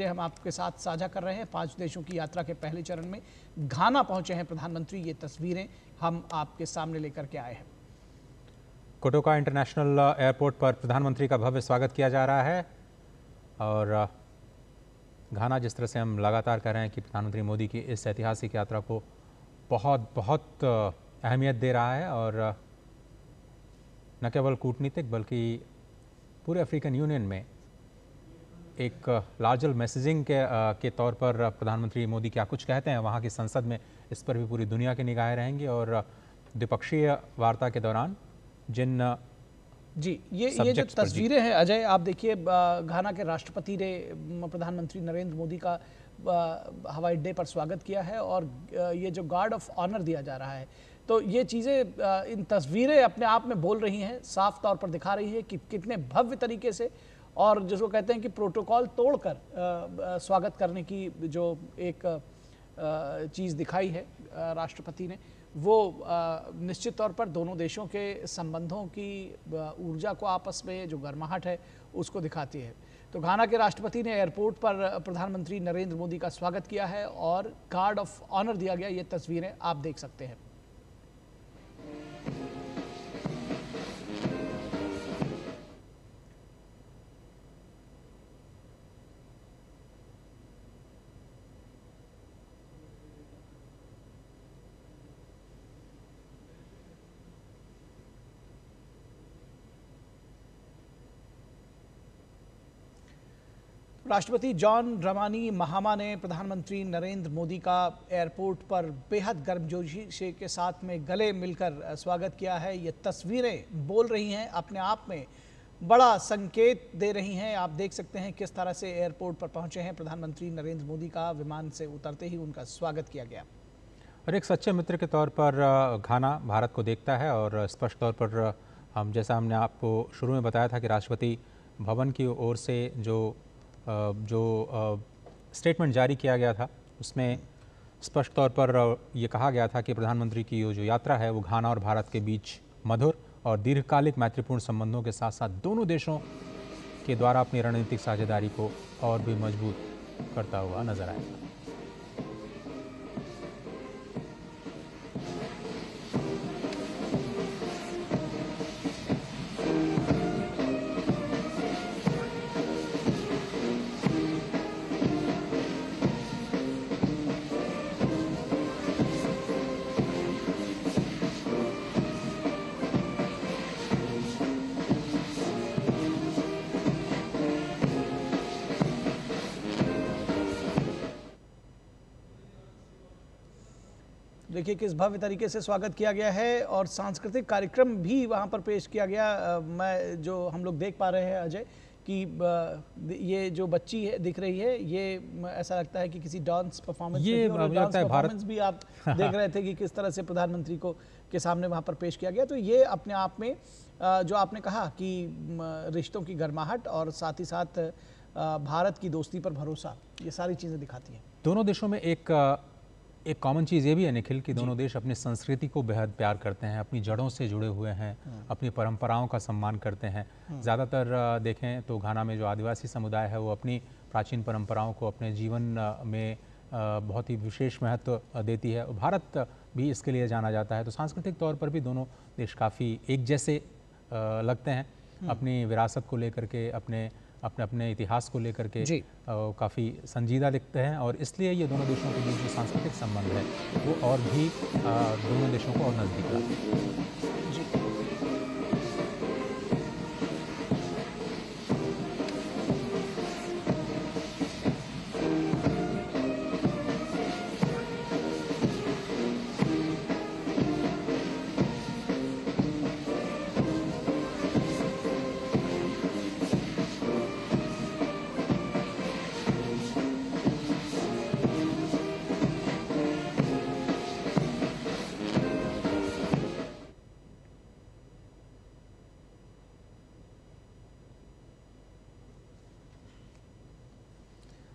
तस्वीरें हम आपके साथ साझा कर रहे हैं। 5 देशों की यात्रा के पहले चरण में घाना पहुंचे हैं प्रधानमंत्री। ये तस्वीरें हम आपके सामने लेकर के आए हैं। कोटोका इंटरनेशनल एयरपोर्ट पर प्रधानमंत्री का भव्य स्वागत किया जा रहा है और घाना, जिस तरह से हम लगातार कह रहे हैं कि प्रधानमंत्री मोदी की इस ऐतिहासिक यात्रा को बहुत अहमियत दे रहा है और न केवल कूटनीतिक बल्कि पूरे अफ्रीकन यूनियन में एक लार्जर मैसेजिंग के तौर पर प्रधानमंत्री मोदी क्या कुछ कहते हैं वहाँ की संसद में, इस पर भी पूरी दुनिया की निगाहें रहेंगी। और द्विपक्षीय वार्ता के दौरान जिन जी ये जो तस्वीरें हैं अजय, आप देखिए घाना के राष्ट्रपति ने प्रधानमंत्री नरेंद्र मोदी का हवाई अड्डे पर स्वागत किया है और ये जो गार्ड ऑफ ऑनर दिया जा रहा है, तो ये चीज़ें, इन तस्वीरें अपने आप में बोल रही हैं, साफ तौर पर दिखा रही है कि कितने भव्य तरीके से और जिसको कहते हैं कि प्रोटोकॉल तोड़कर स्वागत करने की जो एक चीज़ दिखाई है राष्ट्रपति ने, वो निश्चित तौर पर दोनों देशों के संबंधों की ऊर्जा को, आपस में जो गर्माहट है उसको दिखाती है। तो घाना के राष्ट्रपति ने एयरपोर्ट पर प्रधानमंत्री नरेंद्र मोदी का स्वागत किया है और गार्ड ऑफ ऑनर दिया गया। ये तस्वीरें आप देख सकते हैं। राष्ट्रपति जॉन ड्रामनी महामा ने प्रधानमंत्री नरेंद्र मोदी का एयरपोर्ट पर बेहद गर्मजोशी के साथ में गले मिलकर स्वागत किया है। ये तस्वीरें बोल रही हैं, अपने आप में बड़ा संकेत दे रही हैं। आप देख सकते हैं किस तरह से एयरपोर्ट पर पहुंचे हैं प्रधानमंत्री नरेंद्र मोदी का, विमान से उतरते ही उनका स्वागत किया गया। और एक सच्चे मित्र के तौर पर घाना भारत को देखता है और स्पष्ट तौर पर जैसा हमने आपको शुरू में बताया था कि राष्ट्रपति भवन की ओर से जो स्टेटमेंट जारी किया गया था उसमें स्पष्ट तौर पर ये कहा गया था कि प्रधानमंत्री की जो यात्रा है वो घाना और भारत के बीच मधुर और दीर्घकालिक मैत्रीपूर्ण संबंधों के साथ साथ दोनों देशों के द्वारा अपनी रणनीतिक साझेदारी को और भी मजबूत करता हुआ नजर आएगा। देखिए किस भव्य तरीके से स्वागत किया गया है और सांस्कृतिक कार्यक्रम भी वहाँ पर पेश किया गया। मैं जो हम लोग देख पा रहे हैं अजय कि ये जो बच्ची है दिख रही है, ये ऐसा लगता है कि किसी डांस परफॉर्मेंस ये डांस परफॉर्मेंस भी आप देख रहे थे कि किस तरह से प्रधानमंत्री को के सामने वहाँ पर पेश किया गया। तो ये अपने आप में जो आपने कहा कि रिश्तों की गर्माहट और साथ ही साथ भारत की दोस्ती पर भरोसा, ये सारी चीज़ें दिखाती हैं। दोनों देशों में एक कॉमन चीज़ ये भी है निखिल कि दोनों देश अपनी संस्कृति को बेहद प्यार करते हैं, अपनी जड़ों से जुड़े हुए हैं, अपनी परंपराओं का सम्मान करते हैं। ज़्यादातर देखें तो घाना में जो आदिवासी समुदाय है वो अपनी प्राचीन परंपराओं को अपने जीवन में बहुत ही विशेष महत्व देती है। भारत भी इसके लिए जाना जाता है। तो सांस्कृतिक तौर पर भी दोनों देश काफ़ी एक जैसे लगते हैं, अपनी विरासत को लेकर के, अपने इतिहास को लेकर के काफ़ी संजीदा दिखते हैं और इसलिए ये दोनों देशों के बीच जो सांस्कृतिक संबंध है वो और भी दोनों देशों को और नज़दीक लाते हैं।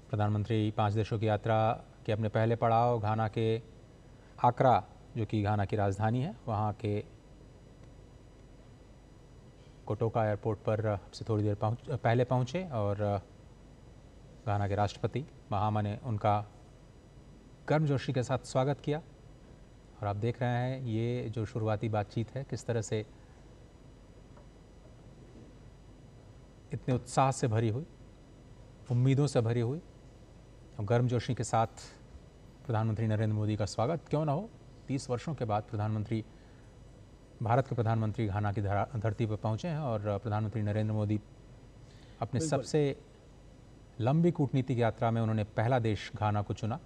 प्रधानमंत्री 5 देशों की यात्रा के अपने पहले पड़ाव घाना के आक्रा, जो कि घाना की राजधानी है, वहाँ के कोटोका एयरपोर्ट पर से थोड़ी देर पहले पहुँचे और घाना के राष्ट्रपति महामा ने उनका गर्मजोशी के साथ स्वागत किया। और आप देख रहे हैं ये जो शुरुआती बातचीत है किस तरह से इतने उत्साह से भरी हुई, उम्मीदों से भरी हुई और गर्मजोशी के साथ प्रधानमंत्री नरेंद्र मोदी का स्वागत क्यों ना हो। 30 वर्षों के बाद भारत के प्रधानमंत्री घाना की धरती पर पहुंचे हैं और प्रधानमंत्री नरेंद्र मोदी अपने सबसे लंबी कूटनीतिक यात्रा में उन्होंने पहला देश घाना को चुना।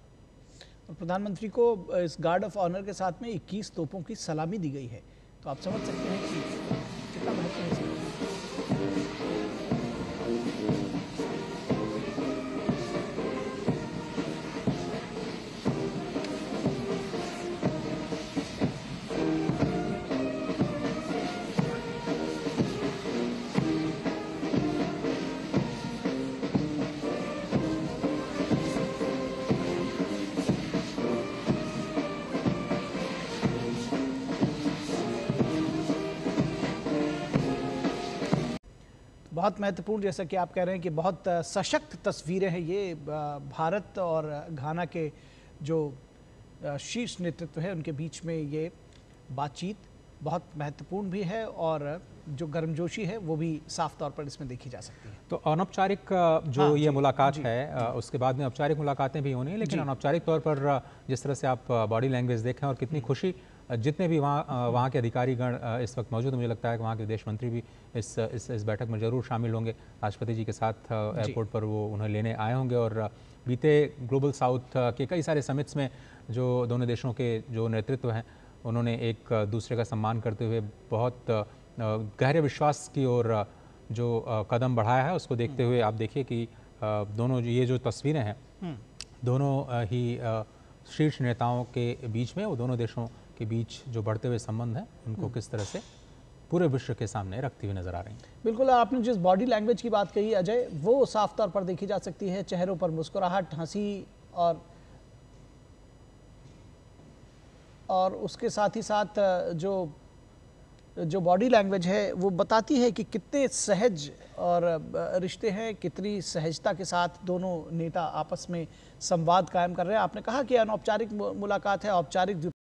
और प्रधानमंत्री को इस गार्ड ऑफ ऑनर के साथ में 21 तोपों की सलामी दी गई है, तो आप समझ सकते हैं कि कितना महत्व है इसका। बहुत महत्वपूर्ण, जैसा कि आप कह रहे हैं कि बहुत सशक्त तस्वीरें हैं ये। भारत और घाना के जो शीर्ष नेतृत्व है उनके बीच में ये बातचीत बहुत महत्वपूर्ण भी है और जो गर्मजोशी है वो भी साफ तौर पर इसमें देखी जा सकती है। तो अनौपचारिक जो ये मुलाकात है उसके बाद में औपचारिक मुलाकातें भी होनी है, लेकिन अनौपचारिक तौर पर जिस तरह से आप बॉडी लैंग्वेज देखें और कितनी खुशी, जितने भी वहाँ के अधिकारीगण इस वक्त मौजूद, मुझे लगता है कि वहाँ के विदेश मंत्री भी इस बैठक में ज़रूर शामिल होंगे। राष्ट्रपति जी के साथ एयरपोर्ट पर वो उन्हें लेने आए होंगे। और बीते ग्लोबल साउथ के कई सारे समिट्स में जो दोनों देशों के जो नेतृत्व हैं उन्होंने एक दूसरे का सम्मान करते हुए बहुत गहरे विश्वास की ओर जो कदम बढ़ाया है, उसको देखते हुए आप देखिए कि दोनों ये जो तस्वीरें हैं दोनों ही शीर्ष नेताओं के बीच में, वो दोनों देशों के बीच जो बढ़ते हुए संबंध हैं उनको किस तरह से पूरे विश्व के सामने रखती हुई नजर आ रही हैं। बिल्कुल, आपने जिस बॉडी लैंग्वेज की बात कही अजय, वो साफ तौर पर देखी जा सकती है। चेहरों पर मुस्कुराहट, हंसी और उसके साथ ही साथ जो बॉडी लैंग्वेज है वो बताती है कि कितने सहज और रिश्ते हैं, कितनी सहजता के साथ दोनों नेता आपस में संवाद कायम कर रहे हैं। आपने कहा कि अनौपचारिक मुलाकात है, औपचारिक